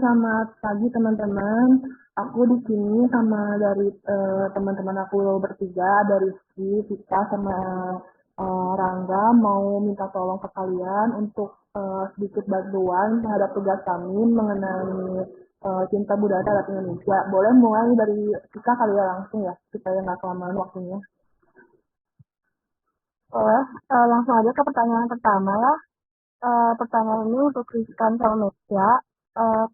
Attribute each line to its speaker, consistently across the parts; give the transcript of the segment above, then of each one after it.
Speaker 1: selamat pagi teman-teman. Aku di sini sama dari teman-teman aku bertiga, dari Rizky, Vika, sama Rangga mau minta tolong ke kalian untuk sedikit bantuan terhadap tugas kami mengenai cinta budaya terhadap Indonesia. Boleh mulai dari Vika kali ya langsung ya, supaya nggak kelamaan waktunya. Boleh, langsung aja ke pertanyaan pertama ya. Pertanyaan ini untuk Rizkan sama Mesia.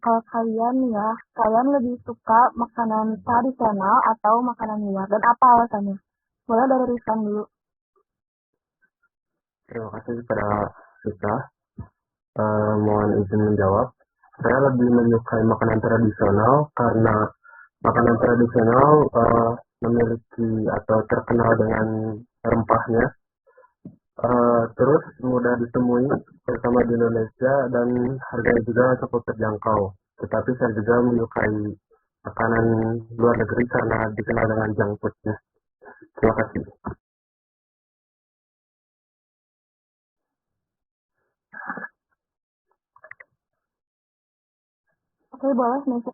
Speaker 1: Kalau kalian ya, kalian lebih suka makanan tradisional atau makanan luar dan apa alasannya? Boleh dari Rizkan dulu.
Speaker 2: Terima kasih kepada kita. Mohon izin menjawab. Saya lebih menyukai makanan tradisional karena makanan tradisional memiliki atau terkenal dengan rempahnya. Terus mudah ditemui, terutama di Indonesia, dan harganya juga cukup terjangkau. Tetapi saya juga menyukai makanan luar negeri karena dikenal dengan junk food-nya. Terima kasih.
Speaker 1: Oke, boleh Mesia.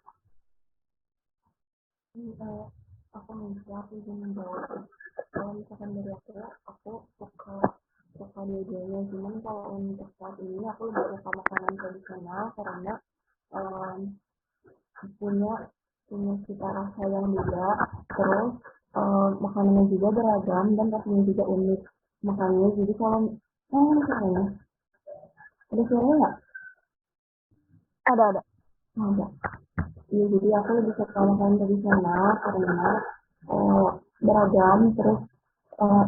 Speaker 1: Aku Mesia, aku izin menjawab. Kalau misalkan dari aku suka dua-duanya. Cuman kalau untuk saat ini aku lebih suka makanan tradisional karena em, punya cita rasa yang beda. Terus makanannya juga beragam dan rasanya juga unik. Makanya jadi kalau suaranya ada suaranya nggak? Ada. Ada. Iya, jadi aku lebih suka makanan tradisional karena beragam, terus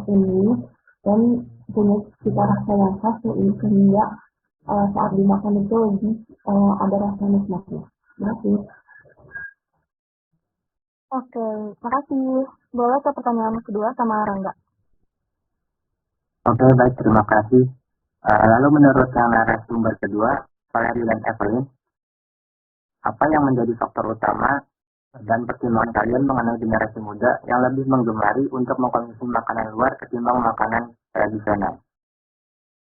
Speaker 1: unik dan punya cita rasa yang khas sehingga saat dimakan itu lebih ada rasa nikmatnya. Terima kasih. Oke, makasih. Boleh ke pertanyaan kedua sama Rangga.
Speaker 3: Oke, baik, terima kasih. Lalu menurut yang narasumber kedua, Valerie dan Evelyn, apa yang menjadi faktor utama dan pertimbangan kalian mengenai generasi muda yang lebih menggemari untuk mengkonsumsi makanan luar ketimbang makanan tradisional?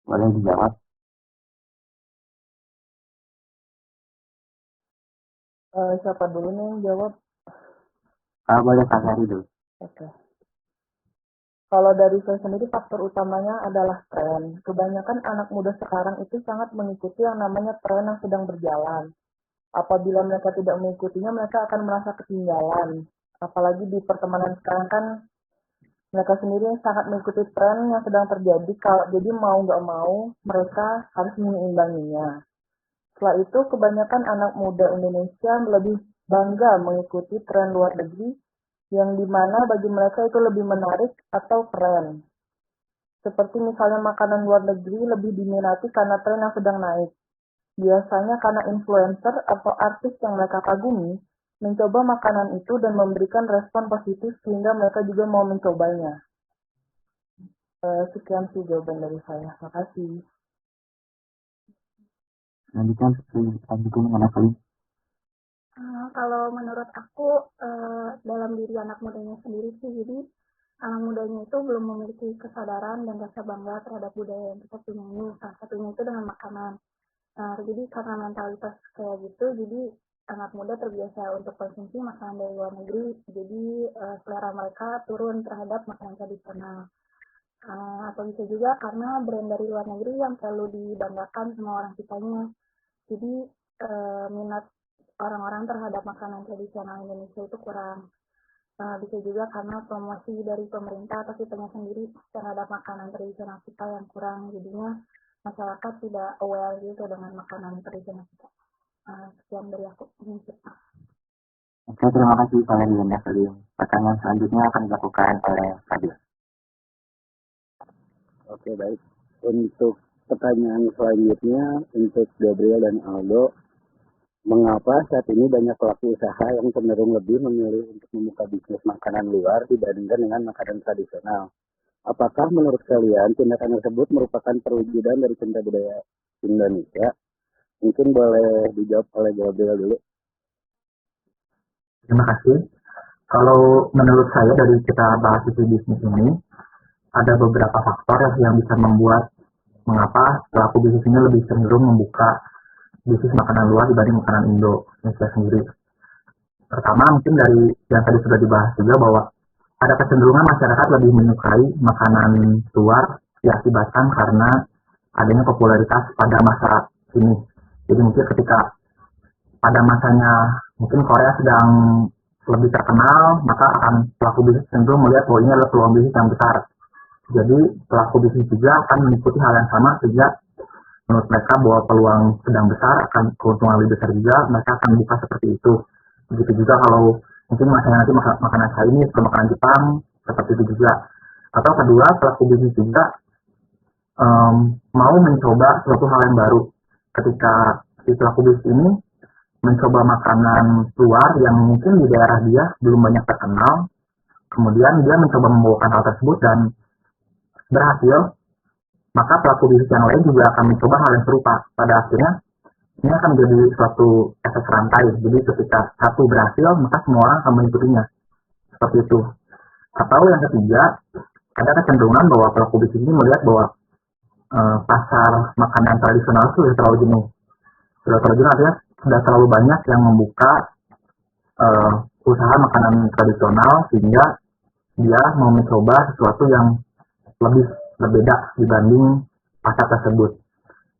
Speaker 3: Boleh dijawab?
Speaker 1: Siapa dulu nih yang jawab?
Speaker 3: Boleh Valerie dulu.
Speaker 1: Oke. Kalau dari saya sendiri faktor utamanya adalah tren. Kebanyakan anak muda sekarang itu sangat mengikuti yang namanya tren yang sedang berjalan. Apabila mereka tidak mengikutinya, mereka akan merasa ketinggalan. Apalagi di pertemanan sekarang kan mereka sendiri sangat mengikuti tren yang sedang terjadi. Jadi mau nggak mau mereka harus menyimbanginya. Setelah itu kebanyakan anak muda Indonesia lebih bangga mengikuti tren luar negeri yang dimana bagi mereka itu lebih menarik atau keren. Seperti misalnya makanan luar negeri lebih diminati karena tren yang sedang naik. Biasanya karena influencer atau artis yang mereka kagumi mencoba makanan itu dan memberikan respon positif sehingga mereka juga mau mencobanya. Sekian sih jawaban dari saya. Makasih.
Speaker 3: Lanjutkan dengan Evelyn.
Speaker 4: Kalau menurut aku dalam diri anak mudanya sendiri sih, jadi anak mudanya itu belum memiliki kesadaran dan rasa bangga terhadap budaya yang kita punya ini. Salah satunya itu dengan makanan. Jadi karena mentalitas kayak gitu, jadi anak muda terbiasa untuk konsumsi makanan dari luar negeri, jadi selera mereka turun terhadap makanan tradisional. Atau bisa juga karena brand dari luar negeri yang selalu dibanggakan sama orang kitanya. Jadi minat orang-orang terhadap makanan tradisional Indonesia itu kurang. Bisa juga karena promosi dari pemerintah atau kitanya sendiri terhadap makanan tradisional kita yang kurang, jadinya masyarakat tidak aware gitu dengan makanan tradisional kita. Sekian dari aku.
Speaker 3: Oke, terima kasih Valerie dan Evelyn. Pertanyaan selanjutnya akan dilakukan oleh Fadil.
Speaker 5: Oke, baik. Untuk pertanyaan selanjutnya untuk Gabriel dan Aldo, mengapa saat ini banyak pelaku usaha yang cenderung lebih memilih untuk membuka bisnis makanan luar dibandingkan dengan makanan tradisional? Apakah menurut kalian tindakan tersebut merupakan perwujudan dari cinta budaya Indonesia? Mungkin boleh dijawab oleh Gabriel dulu.
Speaker 2: Terima kasih. Kalau menurut saya dari kita bahas isu bisnis ini, ada beberapa faktor yang bisa membuat mengapa pelaku bisnis ini lebih cenderung membuka
Speaker 3: bisnis makanan luar dibanding makanan Indonesia sendiri. Pertama, mungkin dari yang tadi sudah dibahas juga bahwa ada kecenderungan masyarakat lebih menyukai makanan luar diakibatkan karena adanya popularitas pada masa ini. Jadi mungkin ketika pada masanya mungkin Korea sedang lebih terkenal, maka akan pelaku bisnis cenderung melihat bahwa ini adalah peluang bisnis yang besar. Jadi pelaku bisnis juga akan mengikuti hal yang sama sehingga menurut mereka bahwa peluang sedang besar, akan keuntungan lebih besar juga, mereka akan buka seperti itu. Begitu juga kalau mungkin masanya nanti makanan Chinese atau makanan Jepang, seperti itu juga. Atau kedua, pelaku bisnis juga mau mencoba suatu hal yang baru. Ketika si pelaku bisnis ini mencoba makanan luar yang mungkin di daerah dia belum banyak terkenal, kemudian dia mencoba membawakan hal tersebut dan berhasil, maka pelaku bisnis yang lain juga akan mencoba hal yang serupa. Pada akhirnya, ini akan menjadi suatu efek rantai. Jadi ketika satu berhasil, maka semua orang akan mengikutinya. Seperti itu. Atau yang ketiga, ada kecenderungan bahwa pelaku bisnis ini melihat bahwa pasar makanan tradisional itu sudah terlalu jenuh. Sudah terlalu jenuh artinya sudah terlalu banyak yang membuka usaha makanan tradisional sehingga dia mau mencoba sesuatu yang lebih berbeda dibanding pasar tersebut.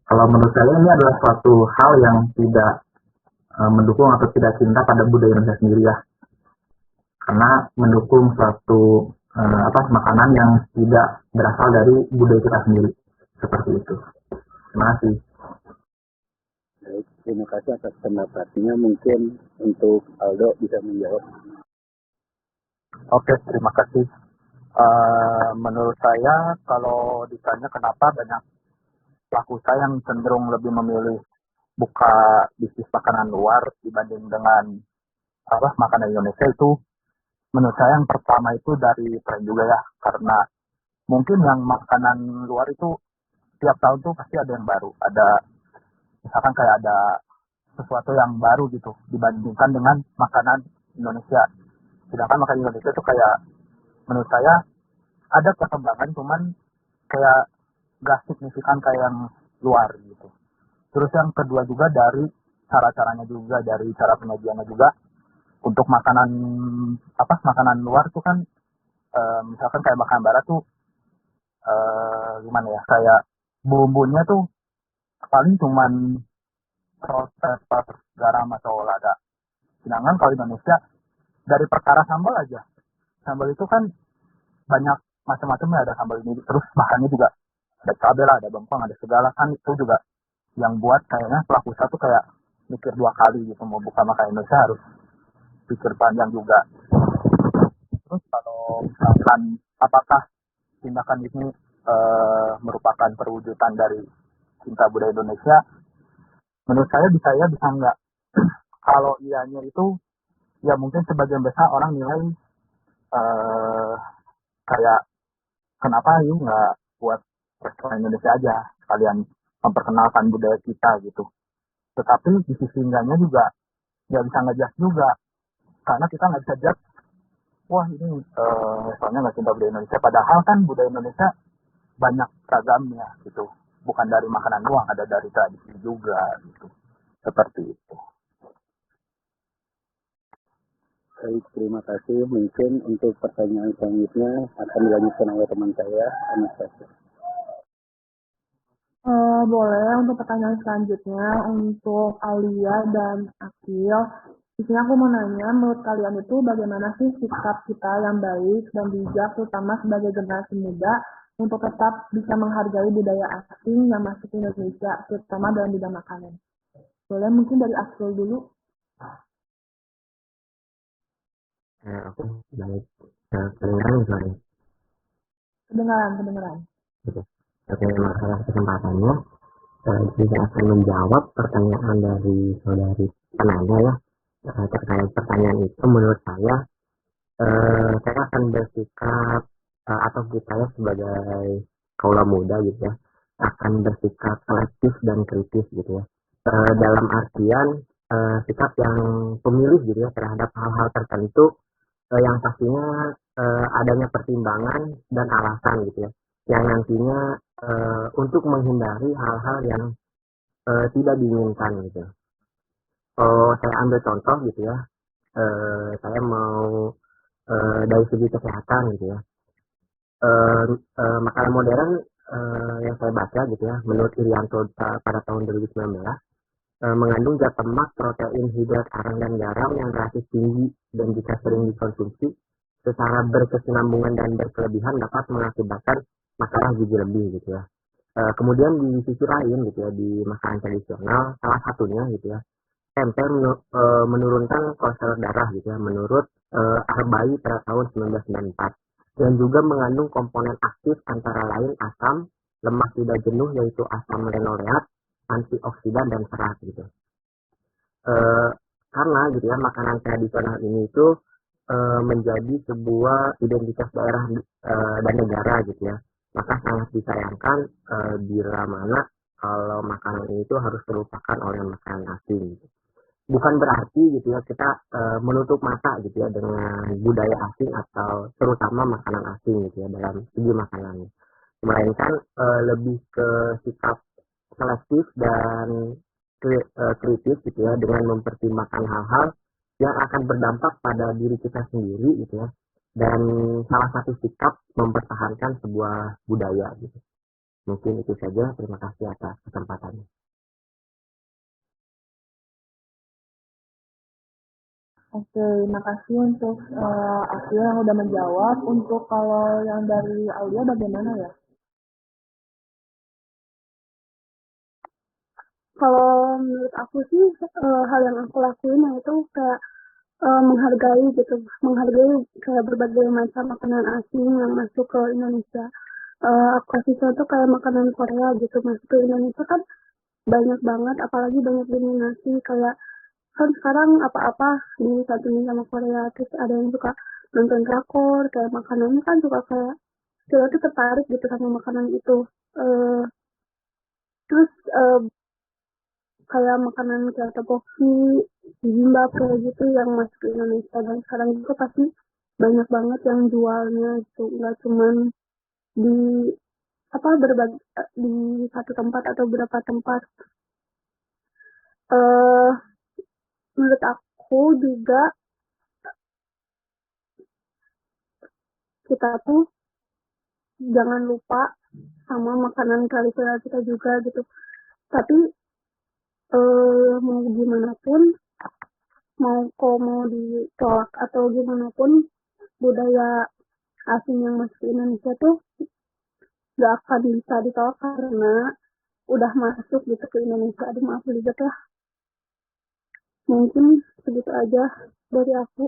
Speaker 3: Kalau menurut saya ini adalah suatu hal yang tidak mendukung atau tidak cinta pada budaya Indonesia sendiri ya. Karena mendukung suatu makanan yang tidak berasal dari budaya kita sendiri. Seperti itu. Terima kasih.
Speaker 5: Baik, terima kasih atas pendapatnya. Mungkin untuk Aldo bisa menjawab.
Speaker 3: Oke, terima kasih. Menurut saya kalau ditanya kenapa banyak pelaku usaha yang cenderung lebih memilih buka bisnis makanan luar dibanding dengan makanan Indonesia, itu menurut saya yang pertama itu dari tren juga ya, karena mungkin yang makanan luar itu tiap tahun tuh pasti ada yang baru, ada misalkan kayak ada sesuatu yang baru gitu dibandingkan dengan makanan Indonesia. Sedangkan makanan Indonesia itu kayak menurut saya ada perkembangan cuman kayak gak signifikan kayak yang luar gitu. Terus yang kedua juga dari cara-caranya juga, dari cara penyajiannya juga. Untuk makanan makanan luar tuh kan misalkan kayak makanan barat tuh gimana ya, kayak bumbunya tuh paling cuman salt, pepper, garam atau lada. Sedangkan kalau Indonesia dari perkara sambal aja, sambal itu kan banyak macam-macamnya, ada sambal ini, terus bahannya juga ada cabai lah, ada bengkong, ada segala, kan itu juga yang buat kayaknya pelaku usaha tuh kayak mikir dua kali gitu, mau buka makanan Indonesia harus pikir panjang juga. Terus kalau misalkan apakah tindakan ini merupakan perwujudan dari cinta budaya Indonesia, menurut saya bisa enggak. Kalau ianya itu ya mungkin sebagian besar orang nilai kayak kenapa yuk nggak buat restoran Indonesia aja sekalian memperkenalkan budaya kita gitu. Tetapi di sisi enggaknya juga nggak bisa ngejudge juga, karena kita nggak bisa judge wah ini restorannya nggak cinta budaya Indonesia, padahal kan budaya Indonesia banyak ragamnya gitu, bukan dari makanan doang, ada dari tradisi juga gitu, seperti itu.
Speaker 5: Baik, terima kasih. Mungkin untuk pertanyaan selanjutnya akan dilanjutkan oleh teman saya, Anastasia.
Speaker 1: Boleh, untuk pertanyaan selanjutnya untuk Alia dan Akil. Di sini aku mau nanya, menurut kalian itu bagaimana sih sikap kita yang baik dan bijak, terutama sebagai generasi muda, untuk tetap bisa menghargai budaya asing yang masuk ke Indonesia, terutama dalam bidang makanan? Boleh mungkin dari Akil dulu.
Speaker 2: Aku baik. Kedengaran misalnya.
Speaker 1: Kedengaran.
Speaker 2: Oke, masalah kesempatannya. Saya akan menjawab pertanyaan dari saudari penanya ya. Terkait pertanyaan itu, menurut saya akan bersikap atau kita ya sebagai kaula muda gitu ya, akan bersikap selektif dan kritis gitu ya. Dalam artian sikap yang pemilih gitu ya terhadap hal-hal tertentu yang pastinya adanya pertimbangan dan alasan gitu ya, yang nantinya untuk menghindari hal-hal yang tidak diinginkan gitu. Kalau saya ambil contoh gitu ya, saya mau dari segi kesehatan gitu ya. Makanan modern yang saya baca gitu ya, menurut Irianto pada tahun 2019, mengandung zat lemak, protein, hidrat, arang, dan garam yang relatif tinggi dan jika sering dikonsumsi secara berkesinambungan dan berkelebihan dapat mengakibatkan masalah gizi lebih gitu ya. Kemudian di sisi lain gitu ya, di makanan tradisional salah satunya gitu ya, tempe menurunkan kolesterol darah gitu ya, menurut Arbai pada tahun 1994, yang juga mengandung komponen aktif antara lain asam, lemak tidak jenuh yaitu asam linoleat, antioksidan dan serat gitu. Karena gitu ya, makanan tradisional ini itu menjadi sebuah identitas daerah dan negara gitu ya. Maka sangat disayangkan bila mana kalau makanan ini itu harus terlupakan oleh makanan asing gitu. Bukan berarti gitu ya kita menutup mata gitu ya dengan budaya asing atau terutama makanan asing gitu ya dalam segi makanan. Melainkan lebih ke sikap selektif dan kritis gitu ya dengan mempertimbangkan hal-hal yang akan berdampak pada diri kita sendiri gitu ya. Dan salah satu sikap mempertahankan sebuah budaya gitu. Mungkin itu saja. Terima kasih atas kesempatannya.
Speaker 1: Oke, makasih untuk Asia yang udah menjawab. Untuk kalau yang dari Aulia bagaimana ya?
Speaker 4: Kalau menurut aku sih hal yang aku lakuin yaitu kayak menghargai gitu, menghargai kayak berbagai macam makanan asing yang masuk ke Indonesia. Aku kasih contoh kayak makanan Korea gitu masuk ke Indonesia kan banyak banget, apalagi banyak diminasi kayak kan sekarang apa-apa disatuin sama Korea, terus ada yang suka nonton drakor, kayak makanannya kan suka kayak kita tuh tertarik gitu sama makanan itu. Eh, terus kayak makanan kayak tteokbokki, bibimbap kayak gitu yang masuk ke Indonesia dan sekarang juga pasti banyak banget yang jualnya gitu, nggak cuman di apa berbagai di satu tempat atau beberapa tempat. eh Menurut aku juga kita tuh jangan lupa sama makanan tradisional kita juga gitu. Tapi mau gimana pun, mau ditolak atau gimana pun, budaya asing yang masuk ke Indonesia tuh gak akan bisa ditolak karena udah masuk gitu ke Indonesia. Aduh maaf ribet lah. Mungkin segitu aja dari aku.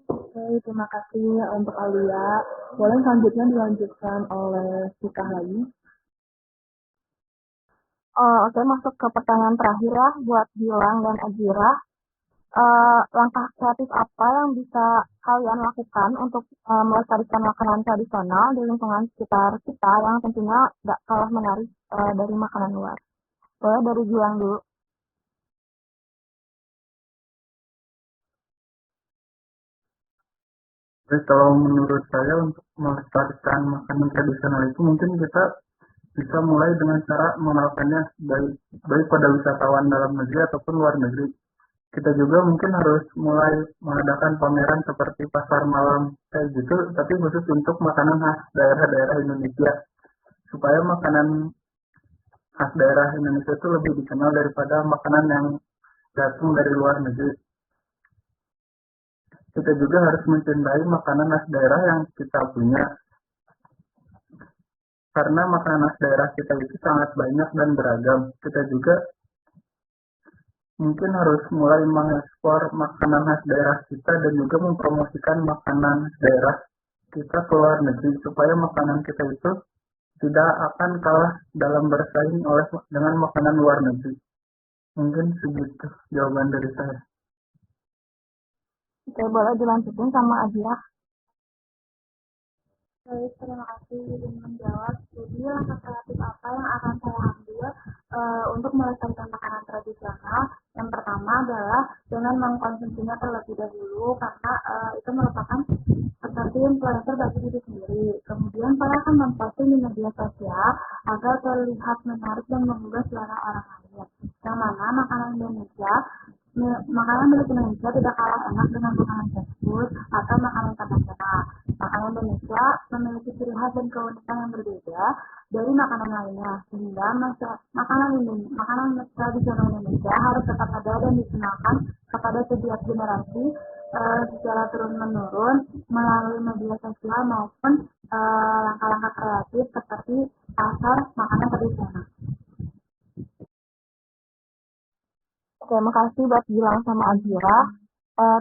Speaker 1: Oke, terima kasih untuk Aulia. Boleh selanjutnya dilanjutkan oleh Sika lagi. Oke, masuk ke pertanyaan terakhir ya buat Gilang dan Azira. Langkah kreatif apa yang bisa kalian lakukan untuk melestarikan makanan tradisional di lingkungan sekitar kita yang tentunya gak kalah menarik dari makanan luar? Boleh dari Gilang dulu.
Speaker 6: Jadi kalau menurut saya untuk melestarikan makanan tradisional itu mungkin kita bisa mulai dengan cara mengenalkannya baik pada wisatawan dalam negeri ataupun luar negeri. Kita juga mungkin harus mulai mengadakan pameran seperti pasar malam kayak gitu, tapi khusus untuk makanan khas daerah-daerah Indonesia, supaya makanan khas daerah Indonesia itu lebih dikenal daripada makanan yang datang dari luar negeri. Kita juga harus mencintai makanan khas daerah yang kita punya, karena makanan khas daerah kita itu sangat banyak dan beragam. Kita juga mungkin harus mulai mengekspor makanan khas daerah kita dan juga mempromosikan makanan khas daerah kita ke luar negeri supaya makanan kita itu tidak akan kalah dalam bersaing dengan makanan luar negeri. Mungkin segitu jawaban dari saya.
Speaker 4: Oke, boleh dilanjutin sama Azira. Baik, terima kasih sudah menjawab. Jadi langkah kreatif apa yang akan saya ambil untuk melestarikan makanan tradisional? Yang pertama adalah dengan mengkonsumsinya terlebih dahulu karena itu merupakan seperti influencer bagi diri sendiri. Kemudian para akan memposting di media sosial agar terlihat menarik dan menggugah selera orang lain. Yang mana makanan milik Indonesia tidak kalah enak dengan makanan fast food atau makanan internasional. Makanan Indonesia memiliki ciri khas dan keunikan yang berbeda dari makanan lainnya, sehingga makanan tradisional Indonesia harus tetap ada dan dikenalkan kepada setiap generasi secara turun-menurun melalui media sosial maupun langkah-langkah kreatif seperti pasar makanan tradisional.
Speaker 1: Oke, makasih buat Gilang sama Azira.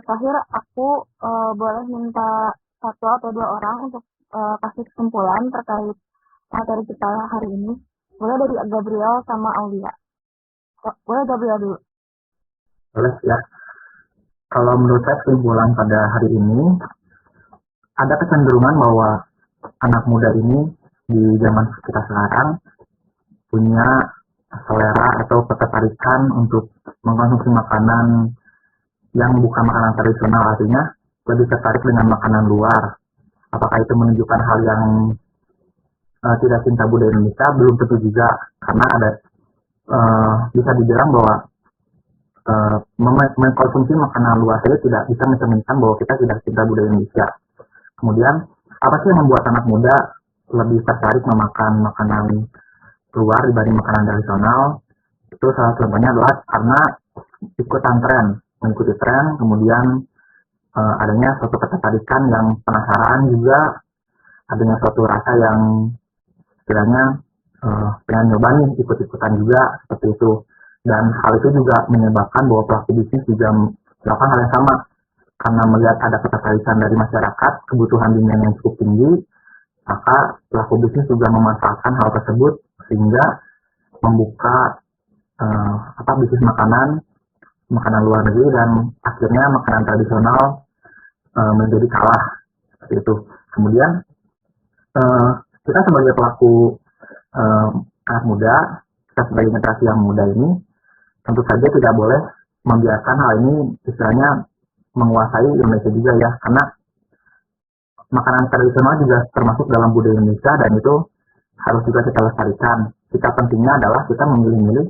Speaker 1: Terakhir aku boleh minta satu atau dua orang untuk kasih kesimpulan terkait materi kita hari ini. Boleh dari Gabriel sama Aulia. Boleh Gabriel dulu.
Speaker 3: Boleh ya. Kalau menurut saya kesimpulan pada hari ini, ada kecenderungan bahwa anak muda ini di zaman kita sekarang punya selera atau ketertarikan untuk mengkonsumsi makanan yang bukan makanan tradisional, artinya lebih tertarik dengan makanan luar. Apakah itu menunjukkan hal yang tidak cinta budaya Indonesia? Belum tentu juga, karena ada bisa dibilang bahwa mengkonsumsi makanan luar saja tidak bisa mencerminkan bahwa kita tidak cinta budaya Indonesia. Kemudian, apa sih yang membuat anak muda lebih tertarik memakan makanan luar dibanding makanan tradisional? Itu salah contohnya adalah karena ikutan tren, mengikuti tren, kemudian adanya suatu ketertarikan yang penasaran juga, adanya suatu rasa yang istilahnya pengen nyoba nih, ikut-ikutan juga, seperti itu. Dan hal itu juga menyebabkan bahwa pelaku bisnis juga melakukan hal yang sama, karena melihat ada ketertarikan dari masyarakat, kebutuhan demand yang cukup tinggi, maka pelaku bisnis juga memanfaatkan hal tersebut sehingga membuka bisnis makanan luar negeri, dan akhirnya makanan tradisional menjadi kalah, seperti itu. Kemudian kita sebagai pelaku anak muda, kita sebagai generasi yang muda ini, tentu saja tidak boleh membiarkan hal ini istilahnya menguasai Indonesia juga ya, karena makanan tradisional juga termasuk dalam budaya Indonesia dan itu harus juga kita lestarikan. Sikap pentingnya adalah kita memilih-milih,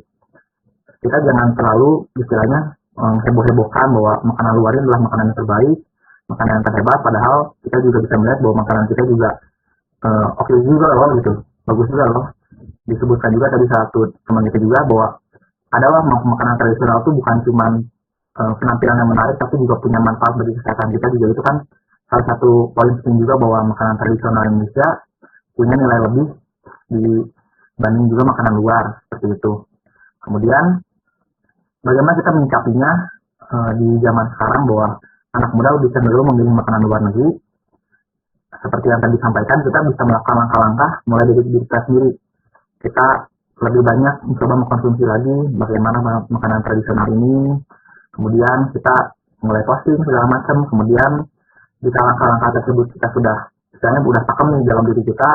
Speaker 3: kita jangan terlalu istilahnya heboh-hebohkan bahwa makanan luar ini adalah makanan yang terbaik, makanan yang terhebat, padahal kita juga bisa melihat bahwa makanan kita juga oke juga loh gitu, bagus juga loh. Disebutkan juga tadi satu teman kita juga bahwa adalah makanan tradisional itu bukan cuma penampilan yang menarik, tapi juga punya manfaat bagi kesehatan kita juga. Itu kan salah satu poin penting juga bahwa makanan tradisional Indonesia punya nilai lebih dibanding juga makanan luar, seperti itu. Kemudian bagaimana kita menyikapinya di zaman sekarang bahwa anak muda lebih cenderung memilih makanan luar negeri. Seperti yang tadi disampaikan, kita bisa melakukan langkah-langkah mulai dari diri kita sendiri. Kita lebih banyak mencoba mengkonsumsi lagi bagaimana makanan tradisional ini. Kemudian kita mulai posting segala macam. Kemudian jika langkah-langkah tersebut kita sudah pakem nih dalam diri kita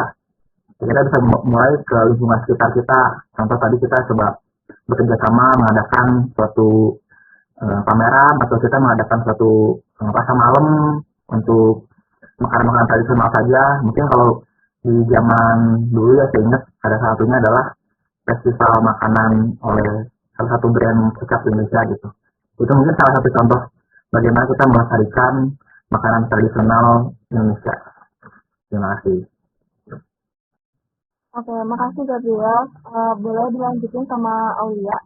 Speaker 3: bisa mulai ke lingkungan sekitar kita. Contoh tadi kita coba bekerja sama mengadakan suatu pameran, atau kita mengadakan suatu pasar malam untuk makanan-makanan tradisional saja. Mungkin kalau di zaman dulu ya saya ingat ada salah satunya adalah festival makanan oleh salah satu brand kecap Indonesia gitu. Itu mungkin salah satu contoh bagaimana kita melestarikan makanan tradisional Indonesia. Terima kasih.
Speaker 1: Oke, makasih Gabriel. Boleh dilanjutin sama Aulia?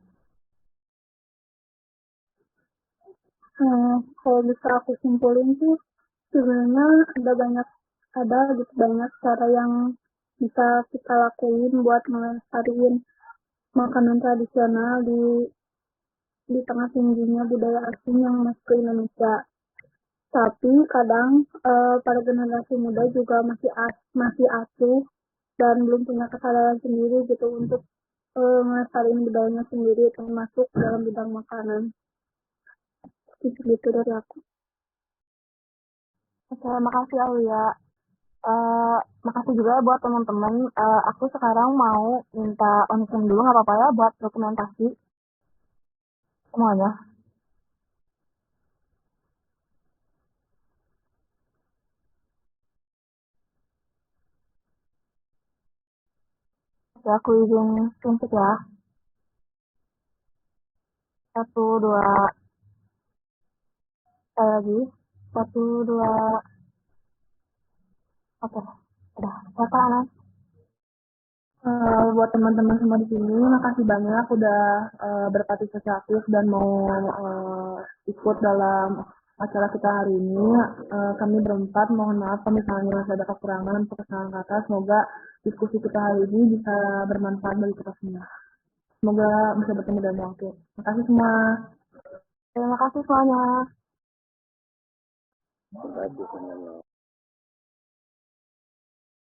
Speaker 4: Kalau bisa aku simpulin sih, sebenarnya ada banyak cara yang bisa kita lakuin buat melestariin makanan tradisional di tengah tingginya budaya asing yang masuk ke Indonesia. Tapi kadang para generasi muda juga masih asuh dan belum punya kesadaran sendiri gitu untuk melestariin budayanya sendiri, termasuk dalam bidang makanan. Gitu dari aku.
Speaker 1: Oke, makasih Aulia. Makasih juga buat teman-teman. Aku sekarang mau minta on-cam dulu, nggak apa-apa ya, buat dokumentasi semuanya.
Speaker 4: Ya, aku izin suntik ya. 1, 2, sekali lagi. 1, 2, oke. Udah, siapa Anas? Buat teman-teman semua di sini, makasih banyak udah berpartisipasi aktif dan mau ikut dalam acara kita hari ini. Kami berempat mohon maaf kalau misalnya masih ada kekurangan atau kesalahan kata. Semoga diskusi kita hari ini bisa bermanfaat bagi kita semua. Semoga bisa bertemu dalam waktu. Makasih semua. Terima kasih semuanya.
Speaker 5: Terima kasih semuanya.